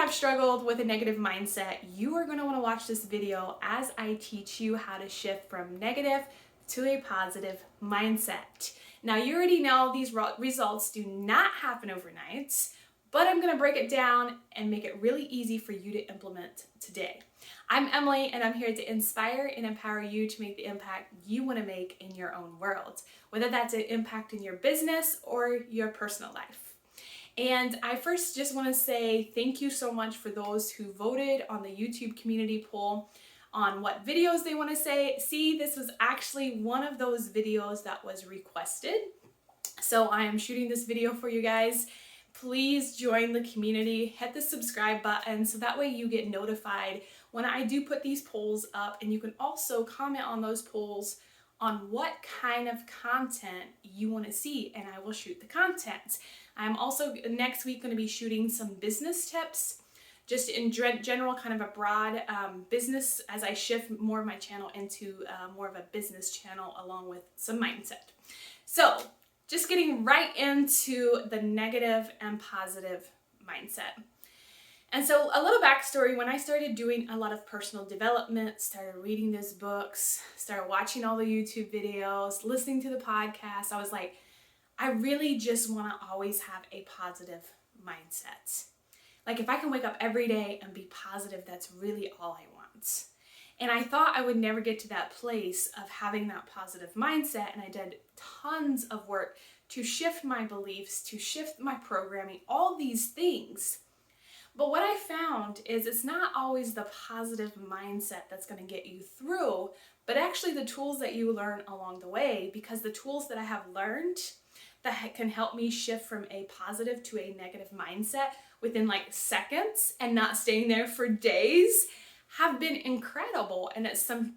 have struggled with a negative mindset, you are going to want to watch this video as I teach you how to shift from negative to a positive mindset. Now, you already know these results do not happen overnight, but I'm going to break it down and make it really easy for you to implement today. I'm Emily, and I'm here to inspire and empower you to make the impact you want to make in your own world, whether that's an impact in your business or your personal life. And I first just want to say thank you so much for those who voted on the YouTube community poll on what videos they want to see. This was actually one of those videos that was requested. So I am shooting this video for you guys. Please join the community, hit the subscribe button so that way you get notified when I do put these polls up, and you can also comment on those polls on what kind of content you want to see, and I will shoot the content. I'm also next week going to be shooting some business tips, just in general, kind of a broad business, as I shift more of my channel into more of a business channel along with some mindset. So just getting right into the negative and positive mindset. And so a little backstory, when I started doing a lot of personal development, started reading these books, started watching all the YouTube videos, listening to the podcast, I was like, I really just want to always have a positive mindset. Like if I can wake up every day and be positive, that's really all I want. And I thought I would never get to that place of having that positive mindset, and I did tons of work to shift my beliefs, to shift my programming, all these things. But what I found is it's not always the positive mindset that's going to get you through, but actually the tools that you learn along the way, because the tools that I have learned that can help me shift from a positive to a negative mindset within like seconds and not staying there for days have been incredible. And it's some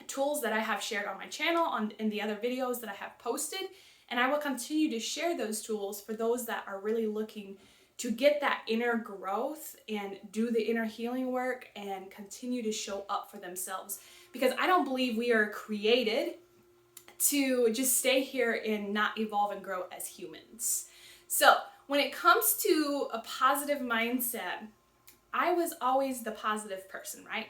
tools that I have shared on my channel, in the other videos that I have posted, and I will continue to share those tools for those that are really looking to get that inner growth and do the inner healing work and continue to show up for themselves. Because I don't believe we are created to just stay here and not evolve and grow as humans. So when it comes to a positive mindset, I was always the positive person, right?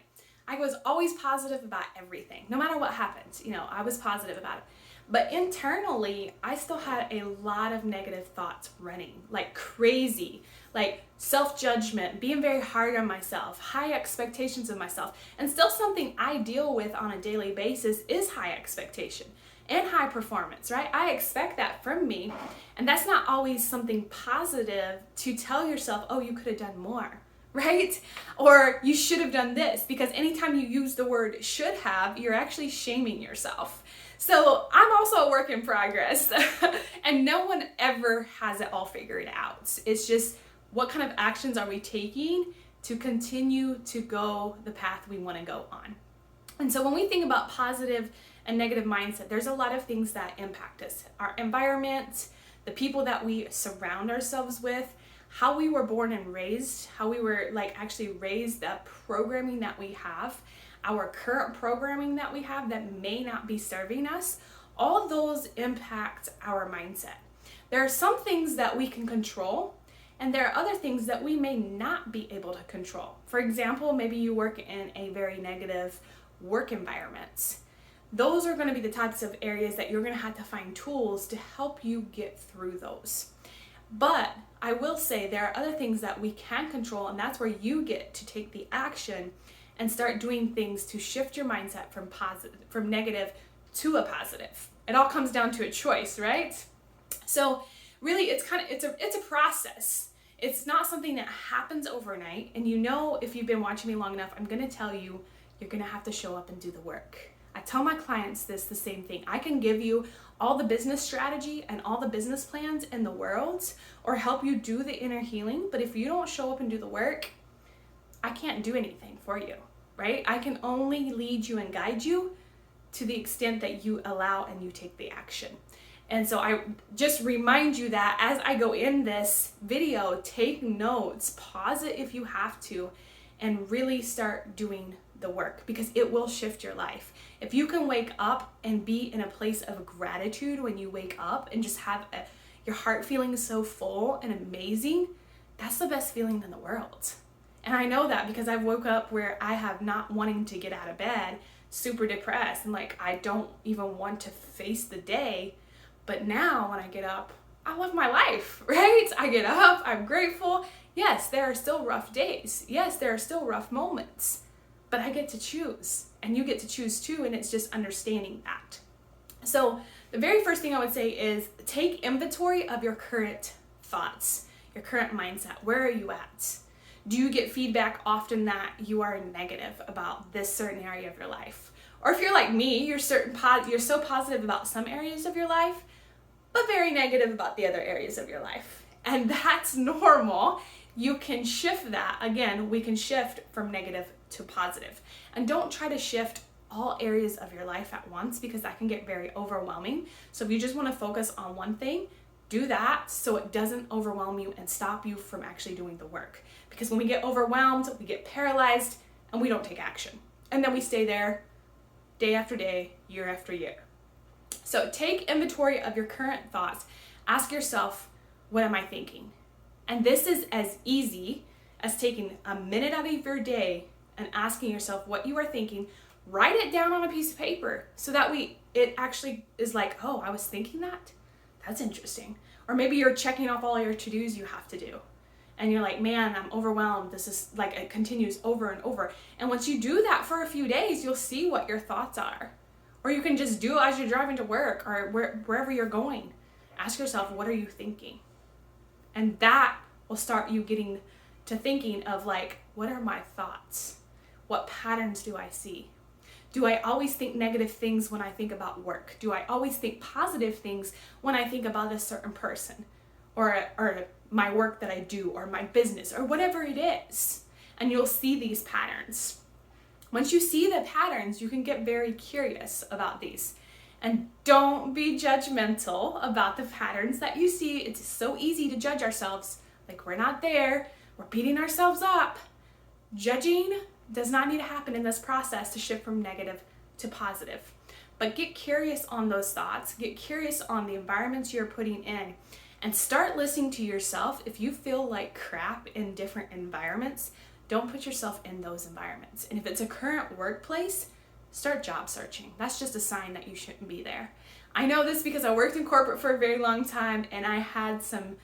I was always positive about everything. No matter what happened, I was positive about it. But internally, I still had a lot of negative thoughts running like crazy, like self-judgment, being very hard on myself, high expectations of myself. And still something I deal with on a daily basis is high expectation and high performance, right? I expect that from me. And that's not always something positive to tell yourself, oh, you could have done more, right? Or you should have done this, because anytime you use the word should have, you're actually shaming yourself. So I'm also a work in progress and no one ever has it all figured out. It's just what kind of actions are we taking to continue to go the path we want to go on. And so when we think about positive and negative mindset, there's a lot of things that impact us. Our environment, the people that we surround ourselves with, how we were born and raised, how we were actually raised, the programming that we have, our current programming that we have that may not be serving us, all those impact our mindset. There are some things that we can control, and there are other things that we may not be able to control. For example, maybe you work in a very negative work environment. Those are going to be the types of areas that you're going to have to find tools to help you get through those. But I will say there are other things that we can control, and that's where you get to take the action and start doing things to shift your mindset from negative to a positive. It all comes down to a choice, right? So really it's a process. It's not something that happens overnight. And if you've been watching me long enough, I'm going to tell you, you're going to have to show up and do the work. I tell my clients the same thing. I can give you all the business strategy and all the business plans in the world, or help you do the inner healing. But if you don't show up and do the work, I can't do anything for you, right? I can only lead you and guide you to the extent that you allow and you take the action. And so I just remind you that as I go in this video, take notes, pause it if you have to, and really start doing the work, because it will shift your life. If you can wake up and be in a place of gratitude when you wake up and just have your heart feeling so full and amazing, that's the best feeling in the world. And I know that because I've woke up where I have not wanting to get out of bed, super depressed, and like I don't even want to face the day. But now when I get up, I love my life, right? I get up, I'm grateful. Yes, there are still rough days. Yes, there are still rough moments, but I get to choose, and you get to choose too, and it's just understanding that. So the very first thing I would say is take inventory of your current thoughts, your current mindset. Where are you at? Do you get feedback often that you are negative about this certain area of your life? Or if you're like me, you're so positive about some areas of your life, but very negative about the other areas of your life. And that's normal. You can shift that. Again, we can shift from negative to positive. And don't try to shift all areas of your life at once because that can get very overwhelming. So if you just want to focus on one thing, do that so it doesn't overwhelm you and stop you from actually doing the work. Because when we get overwhelmed, we get paralyzed and we don't take action. And then we stay there day after day, year after year. So take inventory of your current thoughts. Ask yourself, what am I thinking? And this is as easy as taking a minute out of your day and asking yourself what you are thinking. Write it down on a piece of paper so that it actually is like, oh, I was thinking that? That's interesting. Or maybe you're checking off all your to-dos you have to do. And you're like, man, I'm overwhelmed. This is like, it continues over and over. And once you do that for a few days, you'll see what your thoughts are. Or you can just do it as you're driving to work or wherever you're going. Ask yourself, what are you thinking? And that will start you getting to thinking of like, what are my thoughts? What patterns do I see? Do I always think negative things when I think about work? Do I always think positive things when I think about a certain person or my work that I do or my business or whatever it is? And you'll see these patterns. Once you see the patterns, you can get very curious about these. And don't be judgmental about the patterns that you see. It's so easy to judge ourselves like we're not there. We're beating ourselves up. Judging does not need to happen in this process to shift from negative to positive. But get curious on those thoughts. Get curious on the environments you're putting in. And start listening to yourself. If you feel like crap in different environments, don't put yourself in those environments. And if it's a current workplace, start job searching. That's just a sign that you shouldn't be there. I know this because I worked in corporate for a very long time and I had some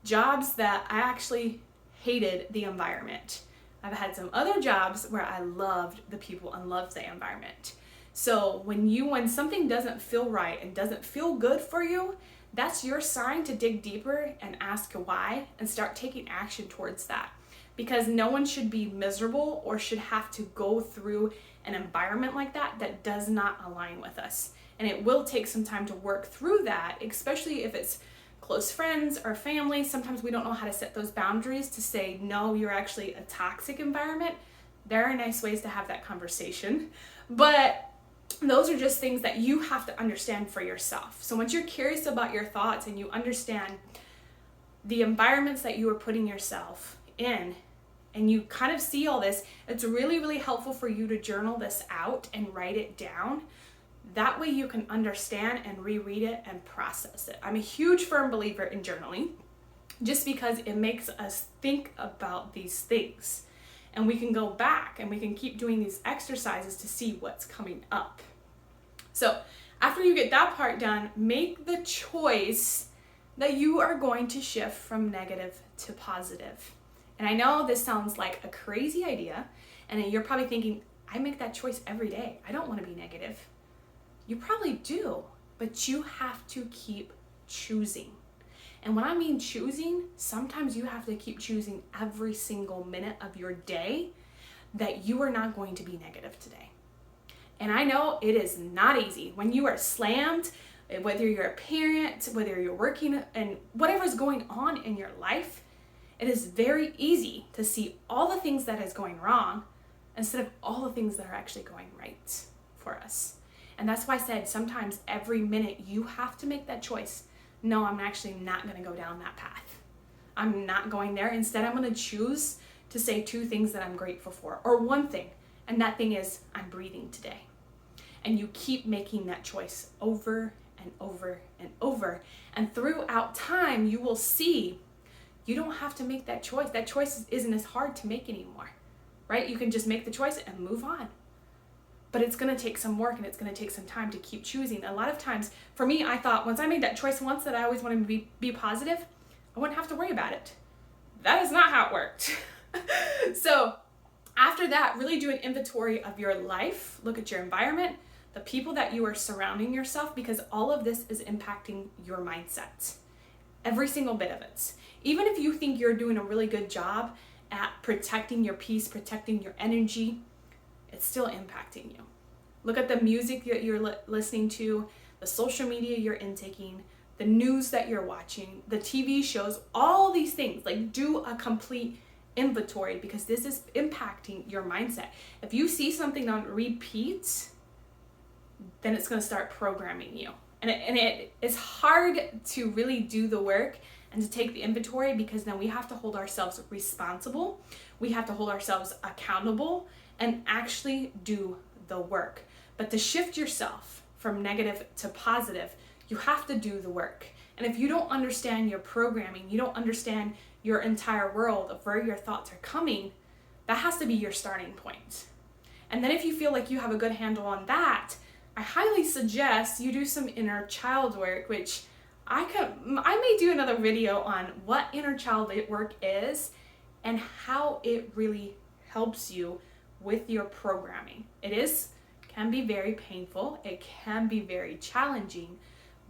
jobs that I actually hated the environment. I've had some other jobs where I loved the people and loved the environment. So when something doesn't feel right and doesn't feel good for you, that's your sign to dig deeper and ask why and start taking action towards that. Because no one should be miserable or should have to go through an environment like that does not align with us. And it will take some time to work through that, especially if it's close friends or family. Sometimes we don't know how to set those boundaries to say, no, you're actually a toxic environment. There are nice ways to have that conversation. But those are just things that you have to understand for yourself. So once you're curious about your thoughts and you understand the environments that you are putting yourself in, and you kind of see all this, it's really, really helpful for you to journal this out and write it down. That way you can understand and reread it and process it. I'm a huge firm believer in journaling just because it makes us think about these things. And we can go back and we can keep doing these exercises to see what's coming up. So after you get that part done, make the choice that you are going to shift from negative to positive. And I know this sounds like a crazy idea, and you're probably thinking, I make that choice every day. I don't want to be negative. You probably do, but you have to keep choosing. And when I mean choosing, sometimes you have to keep choosing every single minute of your day that you are not going to be negative today. And I know it is not easy when you are slammed, whether you're a parent, whether you're working, and whatever's going on in your life. It is very easy to see all the things that is going wrong instead of all the things that are actually going right for us. And that's why I said sometimes every minute you have to make that choice. No, I'm actually not going to go down that path. I'm not going there. Instead, I'm going to choose to say two things that I'm grateful for, or one thing. And that thing is, I'm breathing today. And you keep making that choice over and over and over. And throughout time, you will see you don't have to make that choice. That choice isn't as hard to make anymore, right? You can just make the choice and move on. But it's going to take some work and it's going to take some time to keep choosing. A lot of times, for me, I thought once I made that choice once that I always wanted to be positive, I wouldn't have to worry about it. That is not how it worked. So after that, really do an inventory of your life. Look at your environment, the people that you are surrounding yourself, because all of this is impacting your mindset. Every single bit of it. Even if you think you're doing a really good job at protecting your peace, protecting your energy, it's still impacting you. Look at the music that you're listening to, the social media you're intaking, the news that you're watching, the TV shows, all these things. Like, do a complete inventory, because this is impacting your mindset. If you see something on repeat, then it's going to start programming you. And it is hard to really do the work and to take the inventory, because then we have to hold ourselves responsible. We have to hold ourselves accountable and actually do the work. But to shift yourself from negative to positive, you have to do the work. And if you don't understand your programming, you don't understand your entire world of where your thoughts are coming, that has to be your starting point. And then if you feel like you have a good handle on that, I highly suggest you do some inner child work, which I may do another video on what inner child work is and how it really helps you with your programming. Can be very painful, it can be very challenging,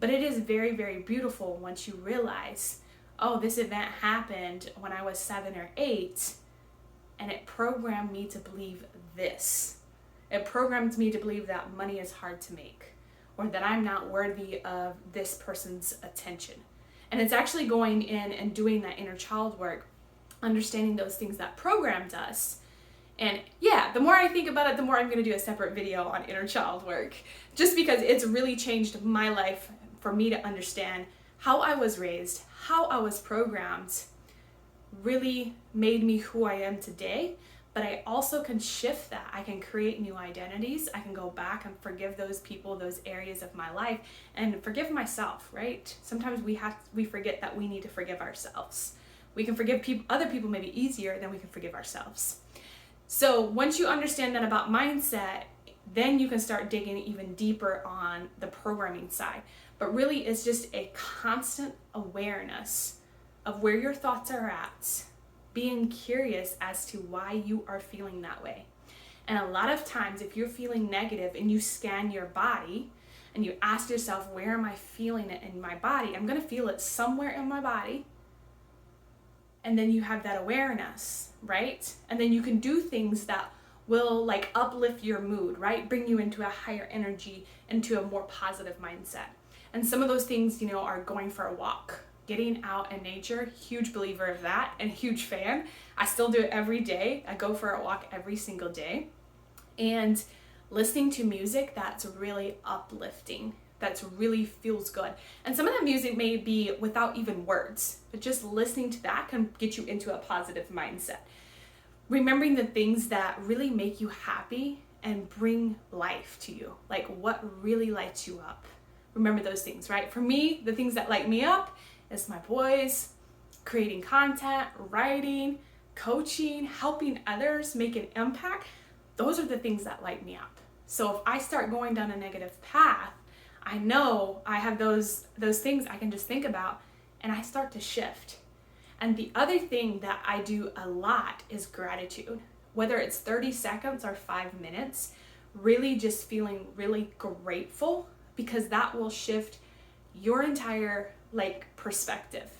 but it is very, very beautiful once you realize, oh, this event happened when I was 7 or 8, and it programmed me to believe this. It programmed me to believe that money is hard to make, or that I'm not worthy of this person's attention. And it's actually going in and doing that inner child work, understanding those things that programmed us. And yeah, the more I think about it, the more I'm going to do a separate video on inner child work, just because it's really changed my life for me to understand how I was raised, how I was programmed, really made me who I am today. But I also can shift that. I can create new identities. I can go back and forgive those people, those areas of my life, and forgive myself, right? Sometimes we forget that we need to forgive ourselves. We can forgive other people maybe easier than we can forgive ourselves. So once you understand that about mindset, then you can start digging even deeper on the programming side. But really, it's just a constant awareness of where your thoughts are at, being curious as to why you are feeling that way. And a lot of times, if you're feeling negative and you scan your body and you ask yourself, where am I feeling it in my body? I'm going to feel it somewhere in my body. And then you have that awareness, right? And then you can do things that will like uplift your mood, right? Bring you into a higher energy, into a more positive mindset. And some of those things, are going for a walk, getting out in nature. Huge believer of that and huge fan. I still do it every day. I go for a walk every single day. And listening to music that's really uplifting, that's really feels good. And some of that music may be without even words, but just listening to that can get you into a positive mindset. Remembering the things that really make you happy and bring life to you, like what really lights you up. Remember those things, right? For me, the things that light me up is my boys, creating content, writing, coaching, helping others make an impact. Those are the things that light me up. So if I start going down a negative path, I know I have those things I can just think about, and I start to shift. And the other thing that I do a lot is gratitude. Whether it's 30 seconds or 5 minutes, really just feeling really grateful, because that will shift your entire perspective.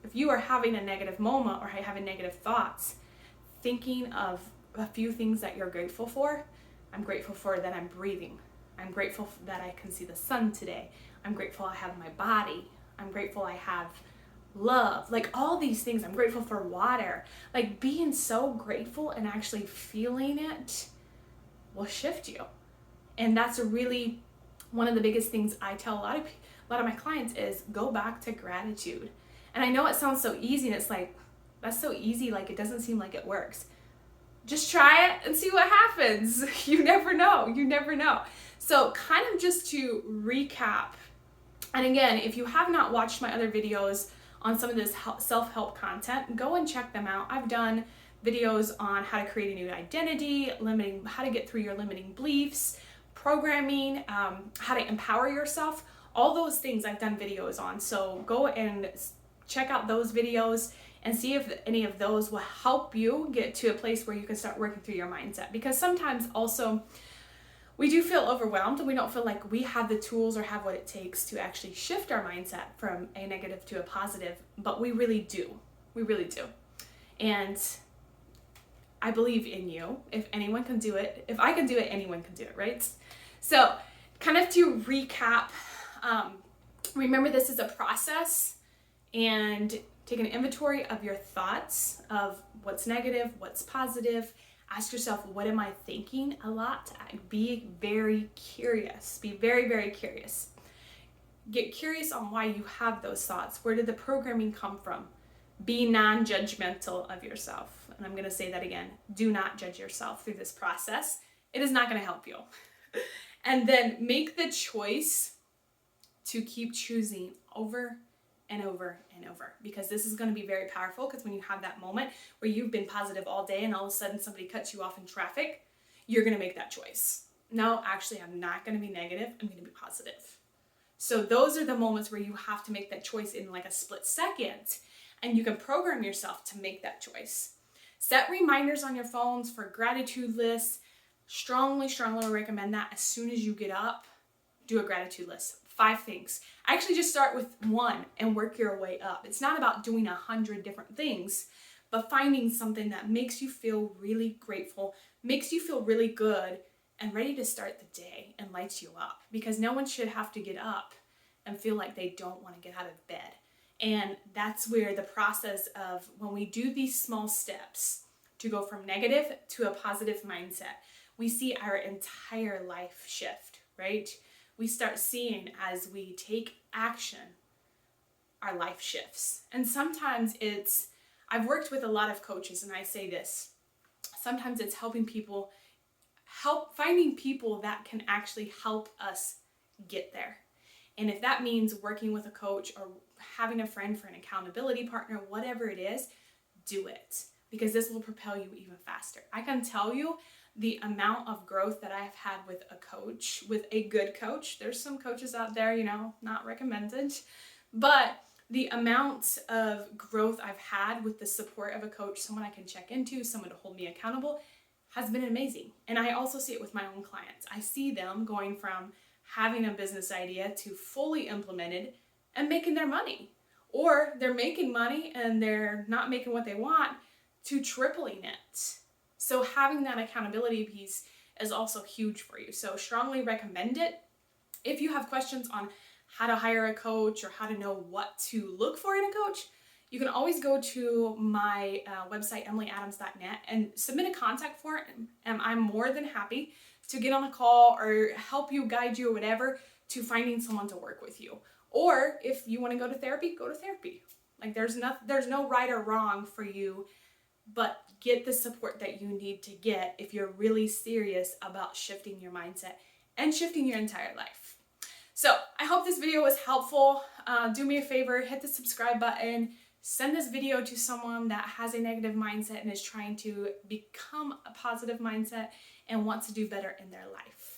If you are having a negative moment or having negative thoughts, thinking of a few things that you're grateful for. I'm grateful for that I'm breathing. I'm grateful that I can see the sun today. I'm grateful I have my body. I'm grateful I have love. All these things. I'm grateful for water. Being so grateful and actually feeling it will shift you. And that's really one of the biggest things I tell a lot of my clients is go back to gratitude. And I know it sounds so easy, and it's that's so easy, it doesn't seem like it works. Just try it and see what happens. You never know. So kind of just to recap, and again, if you have not watched my other videos on some of this self-help content, go and check them out. I've done videos on how to create a new identity, how to get through your limiting beliefs, programming, how to empower yourself. All those things I've done videos on. So go and check out those videos and see if any of those will help you get to a place where you can start working through your mindset. Because sometimes also we do feel overwhelmed and we don't feel like we have the tools or have what it takes to actually shift our mindset from a negative to a positive, but we really do. We really do. And I believe in you. If anyone can do it, if I can do it, anyone can do it, right? So kind of to recap, remember this is a process, and take an inventory of your thoughts of what's negative, what's positive. Ask yourself, what am I thinking a lot? Be very curious. Be very, very curious. Get curious on why you have those thoughts. Where did the programming come from? Be non-judgmental of yourself. And I'm going to say that again. Do not judge yourself through this process. It is not going to help you. And then make the choice to keep choosing over and over and over, because this is going to be very powerful. Because when you have that moment where you've been positive all day and all of a sudden somebody cuts you off in traffic, you're going to make that choice. No, actually, I'm not going to be negative. I'm going to be positive. So those are the moments where you have to make that choice in like a split second, and you can program yourself to make that choice. Set reminders on your phones for gratitude lists. Strongly recommend that as soon as you get up, do a gratitude list. 5 things. I actually just start with 1 and work your way up. It's not about doing 100 different things, but finding something that makes you feel really grateful, makes you feel really good and ready to start the day and lights you up. Because no one should have to get up and feel like they don't want to get out of bed. And that's where the process of when we do these small steps to go from negative to a positive mindset, we see our entire life shift, right? We start seeing as we take action, our life shifts. And sometimes I've worked with a lot of coaches, and I say this, sometimes it's finding people that can actually help us get there. And if that means working with a coach or having a friend for an accountability partner, whatever it is, do it, because this will propel you even faster. I can tell you the amount of growth that I've had with a coach, with a good coach. There's some coaches out there, not recommended, but the amount of growth I've had with the support of a coach, someone I can check into, someone to hold me accountable, has been amazing. And I also see it with my own clients. I see them going from having a business idea to fully implemented and making their money. Or they're making money and they're not making what they want, to tripling it. So having that accountability piece is also huge for you. So strongly recommend it. If you have questions on how to hire a coach or how to know what to look for in a coach, you can always go to my website, emilyadams.net, and submit a contact form. And I'm more than happy to get on a call or help you, guide you, or whatever, to finding someone to work with you. Or if you want to go to therapy, go to therapy. Like there's no right or wrong for you, but get the support that you need to get if you're really serious about shifting your mindset and shifting your entire life. So I hope this video was helpful. Do me a favor, hit the subscribe button, send this video to someone that has a negative mindset and is trying to become a positive mindset and wants to do better in their life.